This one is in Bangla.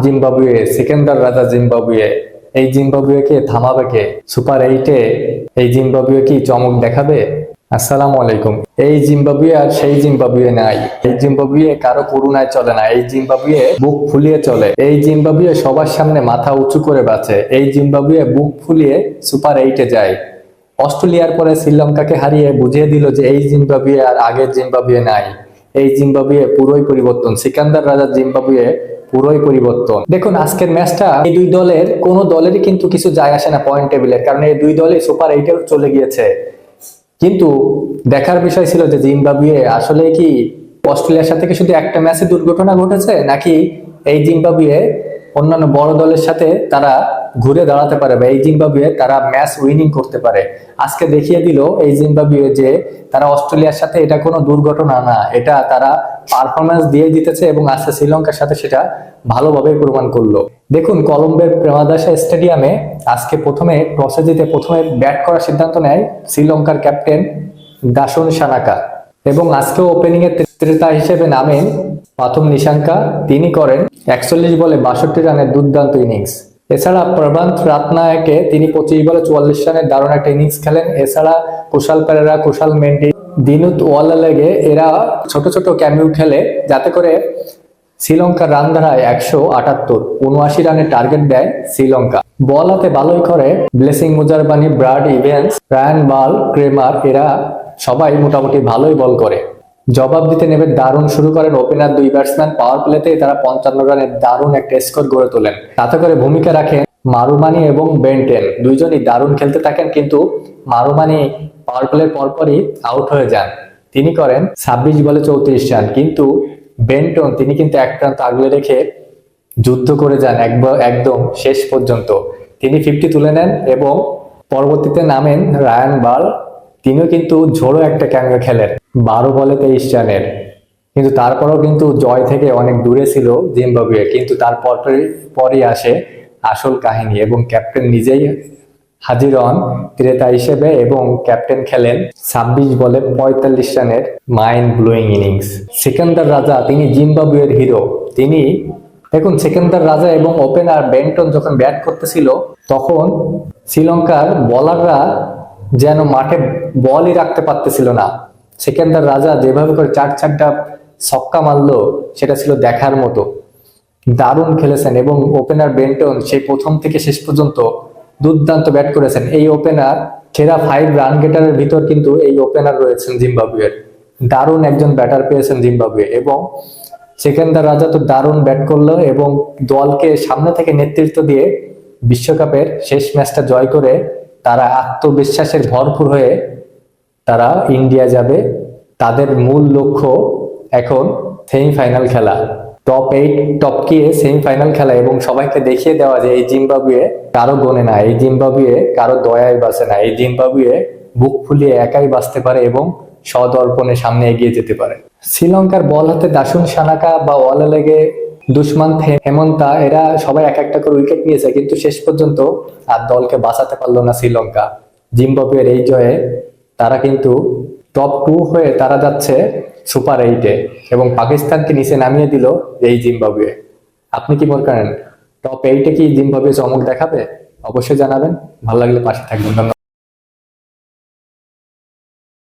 জিম্বাবুয়ে, সিকান্দার রাজা জিম্বাবুয়ে। এই জিম্বাবুয়েকে থামাবে কে? সুপার 8-এ এই জিম্বাবুয়ে কি চমক দেখাবে? আসসালামু আলাইকুম। এই জিম্বাবুয়ে আর সেই জিম্বাবুয়ে নাই। এই জিম্বাবুয়ে কারো করুণায় চলে না। এই জিম্বাবুয়ে বুক ফুলিয়ে চলে। এই জিম্বাবুয়ে সবার সামনে মাথা উঁচু করে বাঁচে। এই জিম্বাবুয়ে বুক ফুলিয়ে সুপার 8-এ যায়। অস্ট্রেলিয়ার পরে শ্রীলঙ্কাকে হারিয়ে বুঝিয়ে দিল যে এই জিম্বাবুয়ে আর আগের জিম্বাবুয়ে নাই। এই জিম্বাবুয়ে পুরোই পরিবর্তন। সিকান্দার রাজা জিম্বাবুয়ে পুরোই পরিবর্তন। দেখুন আজকের ম্যাচটা এই দুই দলের কোনো দলেরই কিন্তু কিছু যায় আসে না পয়েন্ট টেবিলের, কারণ এই দুই দলই সুপার 8-এ চলে গিয়েছে। কিন্তু দেখার বিষয় ছিল যে জিম্বাবুয়ে আসলে কি অস্ট্রেলিয়ার সাথে কি শুধু একটা ম্যাচে দুর্ঘটনা ঘটেছে, নাকি এই জিম্বাবুয়ে অন্যান্য বড় দলের সাথে তারা ঘুরে দাঁড়াতে পারে বা এই জিম্বাবুয়ে তারা ম্যাচ উইনিং করতে পারে। আজকে দেখিয়ে দিল এই জিম্বাবুয়ে যে তারা অস্ট্রেলিয়ার সাথে এটা কোনো দুর্ঘটনা না, এটা তারা পারফরমেন্স দিয়ে জিতেছে এবং আজকে শ্রীলঙ্কার সাথে সেটা ভালোভাবে প্রমাণ করলো। দেখুন কলম্বোর প্রেমাদাসা স্টেডিয়ামে আজকে প্রথমে টসে জিতে প্রথমে ব্যাট করার সিদ্ধান্ত নেয় শ্রীলঙ্কার ক্যাপ্টেন দাসুন সানাকা, এবং আজকে ওপেনিং এর ক্রেতা হিসেবে নামেন প্রথম নিশাঙ্কা। তিনি করেন 41 বলে 62 রানের দুর্দান্ত ইনিংস। এছাড়া প্রভান্ত রাতনায়কে তিনি 25 বলে 44 রানের দারুণ একটা ইনিংস খেলেন। এছাড়া কুশাল পেরেরা, কুশাল মেন্ডি, দিনুত ওয়ালালেগে এরা ছোট ছোট ক্যামিউ খেলে, যাতে করে শ্রীলঙ্কার রান দাঁড়ায় 178। 79 রানের টার্গেট দেয় শ্রীলঙ্কা। বল হাতে ভালোই করে Blessing Muzarabani, Brad Evans, Ryan Burl, Cremer এরা সবাই মোটামুটি ভালোই বল করে। জবাব দিতে নেমে দারুণ শুরু করেন ওপেনার দুই ব্যাটসম্যান। পাওয়ার প্লেতে তারা 55 রানের দারুণ একটা স্কোর গড়ে তোলেন। তাতে করে ভূমিকা রাখেন মারুমানি এবং বেন্টেন, দুইজনই দারুণ খেলতে থাকেন, কিন্তু মারুমানি পাওয়ার প্লের পরপরই আউট হয়ে যান। তিনি করেন 26 বলে 34 রান, কিন্তু বেন্টন তিনি কিন্তু এক প্রান্ত আগলে রেখে যুদ্ধ করে যান একদম শেষ পর্যন্ত। তিনি 50 তুলে নেন এবং পরবর্তীতে নামেন রায়ান বাল। তিনিও কিন্তু ঝোড়ো একটা ক্যামিও খেলেন 12 বলে 23 রানের, কিন্তু তারপরেও কিন্তু জয় থেকে অনেক দূরে ছিল জিম্বাবুয়ে। কিন্তু তারপর পরই আসে আসল কাহিনী এবং ক্যাপ্টেন নিজেই হাজির হন ক্রেতা হিসেবে এবং ক্যাপ্টেন খেলেন 26 বলে 45 রানের মাইন্ড ব্লোয়িং ইনিংস। সিকান্দার রাজা তিনি জিম্বাবুয়ের হিরো। তিনি দেখুন সিকান্দার রাজা এবং ওপেনার বেন্টন যখন ব্যাট করতেছিল তখন শ্রীলঙ্কার বোলাররা যেন মাঠে বলই রাখতে পারতেছিল না। সিকান্দার রাজা যেভাবে করে 4-4টা ছক্কা মারলো সেটা ছিল দেখার মতো। দারুণ খেলেছেন এবং ওপেনার বেন্টন সেই প্রথম থেকে শেষ পর্যন্ত দুর্দান্ত ব্যাট করেছেন। এই ওপেনার সেরা 5 রান গেটারের ভিতর কিন্তু এই ওপেনার রয়েছেন জিম্বাবুয়ের। দারুণ একজন ব্যাটার পেয়েছেন জিম্বাবুয়ে, এবং সিকান্দার রাজা তো দারুণ ব্যাট করলো এবং দলকে সামনে থেকে নেতৃত্ব দিয়ে বিশ্বকাপের শেষ ম্যাচটা জয় করে তারা আত্মবিশ্বাসের ভরপুর হয়ে তারা ইন্ডিয়া যাবে। তাদের মূল লক্ষ্য এখন সেমিফাইনাল খেলা, টপ 8 টপকিয়ে সেমিফাইনাল খেলা এবং সবাইকে দেখিয়ে দেওয়া যে এই জিম্বাবুয়ে কারো গনে না, এই জিম্বাবুয়ে কারো দয়ায় বাঁচে না, এই জিম্বাবুয়ে বুক ফুলিয়ে একাই বাঁচতে পারে এবং সদর্পণে সামনে এগিয়ে যেতে পারে। শ্রীলঙ্কার বল হাতে দাসুন সানাকা বা ওয়ালালেগে, দুষ্মান হেমন্তা এরা সবাই এক একটা করে উইকেট নিয়েছে, কিন্তু শেষ পর্যন্ত আর দলকে বাঁচাতে পারলো না শ্রীলঙ্কা। জিম্বাবুয়ের এই জয়ে তারা কিন্তু টপ 2 হয়ে তারা যাচ্ছে সুপার 8-এ এবং পাকিস্তানকে নিচে নামিয়ে দিল এই জিম্বাবুয়ে। আপনি কি মনে করেন টপ 8-এ কি জিম্বাবুয়ে চমক দেখাবে? অবশ্যই জানাবেন। ভালো লাগলে পাশে থাকবেন। ধন্যবাদ।